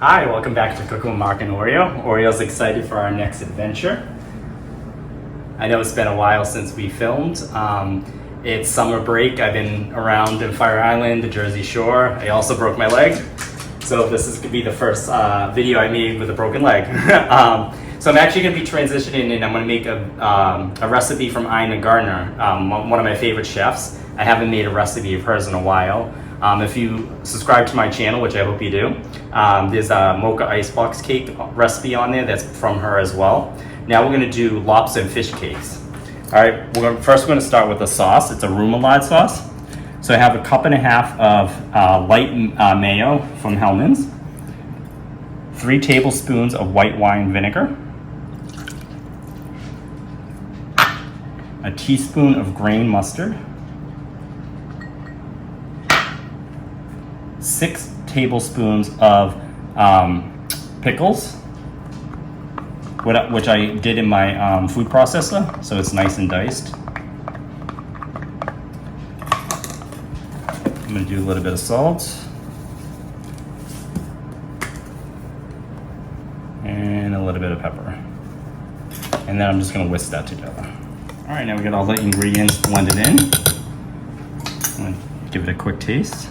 Hi, welcome back to Cooking with Mark and Oreo. Oreo's excited for our next adventure. I know it's been a while since we filmed. It's summer break. I've been around in Fire Island, the Jersey Shore. I also broke my leg. So this is gonna be the first video I made with a broken leg. So I'm actually gonna be transitioning and I'm gonna make a recipe from Garten, one of my favorite chefs. I haven't made a recipe of hers in a while. If you subscribe to my channel, which I hope you do, there's a mocha icebox cake recipe on there that's from her as well. Now we're gonna do lobster and fish cakes. All right, first we're gonna start with the sauce. It's a Remoulade sauce. So I have a cup and a half of light mayo from Hellmann's, 3 tablespoons of white wine vinegar, a teaspoon of grain mustard, 6 tablespoons of pickles, which I did in my food processor, so it's nice and diced. I'm going to do a little bit of salt and a little bit of pepper, and then I'm just going to whisk that together. All right, now we got all the ingredients blended in. I'm going to give it a quick taste.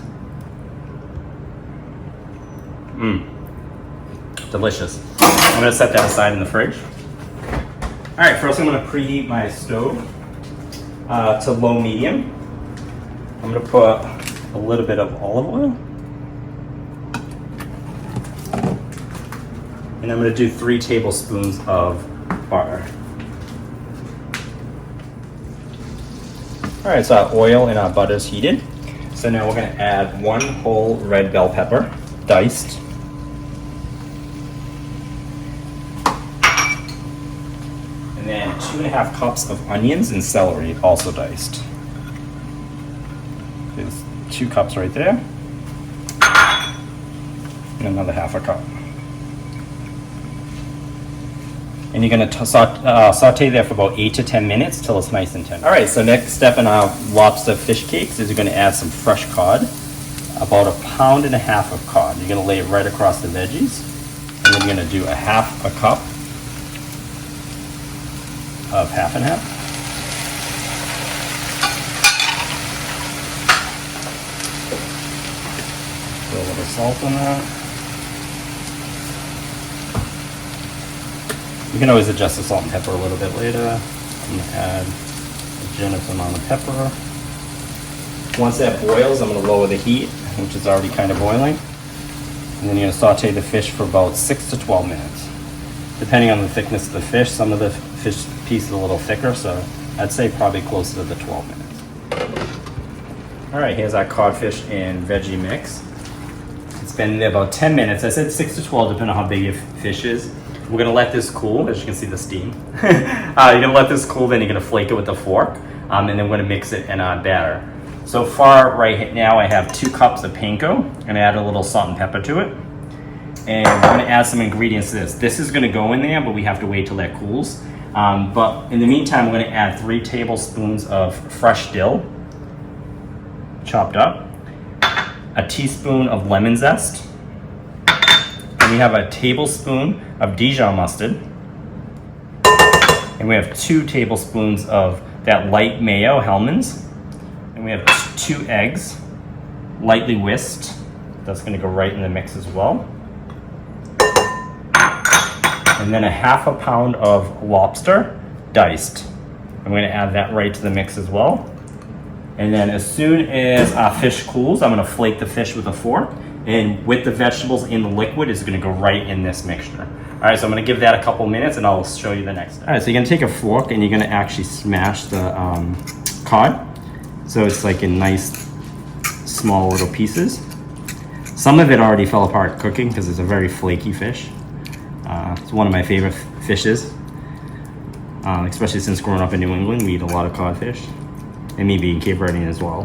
Delicious. I'm gonna set that aside in the fridge. All right, first I'm gonna preheat my stove to low medium. I'm gonna put a little bit of olive oil. And I'm gonna do 3 tablespoons of butter. All right, so our oil and our butter is heated. So now we're gonna add 1 whole red bell pepper, diced. And then 2.5 cups of onions and celery, also diced. There's 2 cups right there. And another 1/2 cup. And you're gonna saute that for about 8 to 10 minutes till it's nice and tender. All right, so next step in our lobster fish cakes is you're gonna add some fresh cod. About 1.5 pounds of cod. You're gonna lay it right across the veggies. And then you're gonna do 1/2 cup of 1/2 and 1/2. Put a little salt on that. You can always adjust the salt and pepper a little bit later. I'm gonna add a generous amount of pepper. Once that boils, I'm gonna lower the heat, which is already kind of boiling. And then you're gonna saute the fish for about 6 to 12 minutes. Depending on the thickness of the fish, some of the fish pieces are a little thicker, so I'd say probably closer to the 12 minutes. All right, here's our codfish and veggie mix. It's been there about 10 minutes. I said 6 to 12, depending on how big your fish is. We're gonna let this cool, as you can see the steam. You're gonna let this cool, then you're gonna flake it with a fork, and then we're gonna mix it in a batter. So far, right now, I have 2 cups of panko, and add a little salt and pepper to it. And we're gonna add some ingredients to this. This is gonna go in there, but we have to wait till that cools. But in the meantime, we're gonna add 3 tablespoons of fresh dill, chopped up, a teaspoon of lemon zest, and we have a tablespoon of Dijon mustard, and we have 2 tablespoons of that light mayo, Hellmann's. And we have 2 eggs, lightly whisked. That's gonna go right in the mix as well. And then 1/2 pound of lobster, diced. I'm gonna add that right to the mix as well. And then as soon as our fish cools, I'm gonna flake the fish with a fork. And with the vegetables in the liquid, it's gonna go right in this mixture. All right, so I'm gonna give that a couple minutes and I'll show you the next step. All right, so you're gonna take a fork and you're gonna actually smash the cod. So it's like in nice, small little pieces. Some of it already fell apart cooking because it's a very flaky fish. It's one of my favorite fishes, especially since growing up in New England, we eat a lot of codfish. And me being Cape Verdean as well.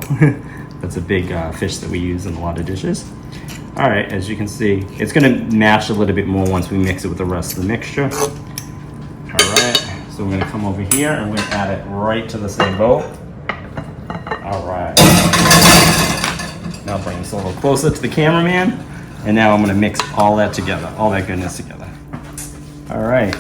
That's a big fish that we use in a lot of dishes. All right, as you can see, it's gonna mash a little bit more once we mix it with the rest of the mixture. All right, so we're gonna come over here and we're gonna add it right to the same bowl. All right. Now bring this a little closer to the cameraman. And now I'm gonna mix all that together, all that goodness together. All right,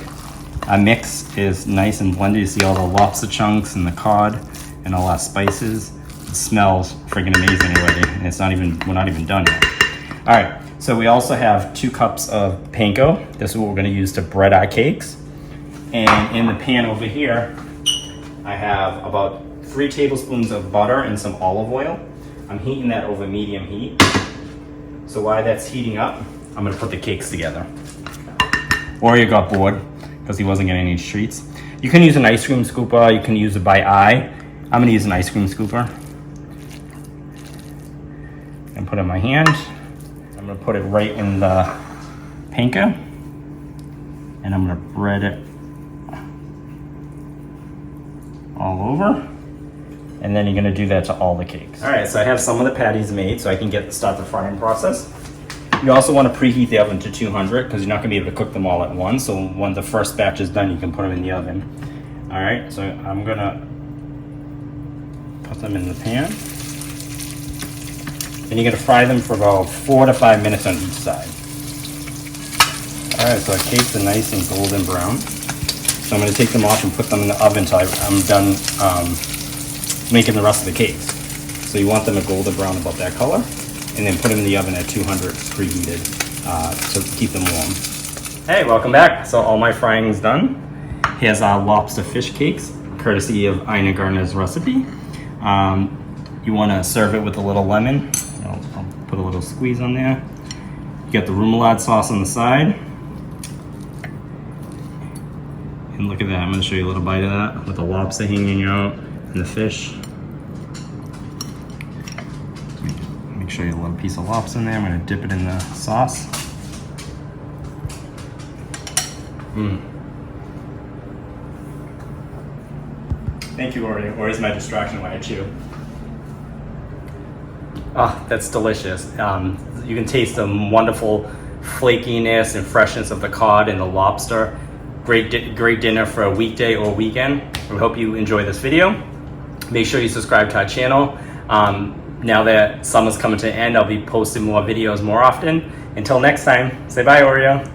our mix is nice and blended. You see all the lobster chunks and the cod and all our spices. It smells freaking amazing already, and we're not even done yet. All right, so we also have 2 cups of panko. This is what we're gonna use to bread our cakes. And in the pan over here, I have about 3 tablespoons of butter and some olive oil. I'm heating that over medium heat. So while that's heating up, I'm gonna put the cakes together. Oreo got bored because he wasn't getting any treats. You can use an ice cream scooper, you can use it by eye. I'm gonna use an ice cream scooper. And put it in my hand. I'm gonna put it right in the panko. And I'm gonna bread it all over. And then you're gonna do that to all the cakes. All right, so I have some of the patties made so I can start the frying process. You also wanna preheat the oven to 200 because you're not gonna be able to cook them all at once. So when the first batch is done, you can put them in the oven. All right, so I'm gonna put them in the pan. And you're gonna fry them for about 4 to 5 minutes on each side. All right, so our cakes are nice and golden brown. So I'm gonna take them off and put them in the oven until I'm done making the rest of the cakes. So you want them a golden brown about that color, and then put them in the oven at 200 preheated to keep them warm. Hey, welcome back. So all my frying is done. Here's our lobster fish cakes, courtesy of Ina Garner's recipe. You wanna serve it with a little lemon. I'll put a little squeeze on there. You got the remoulade sauce on the side. And look at that, I'm gonna show you a little bite of that with the lobster hanging out and the fish. Make sure you have a little piece of lobster in there. I'm gonna dip it in the sauce. Thank you, Oreo. Oreo's my distraction when I chew. Oh, that's delicious. You can taste the wonderful flakiness and freshness of the cod and the lobster. Great dinner for a weekday or weekend. We hope you enjoy this video. Make sure you subscribe to our channel. Now that summer's coming to an end, I'll be posting more videos more often. Until next time, say bye, Oreo.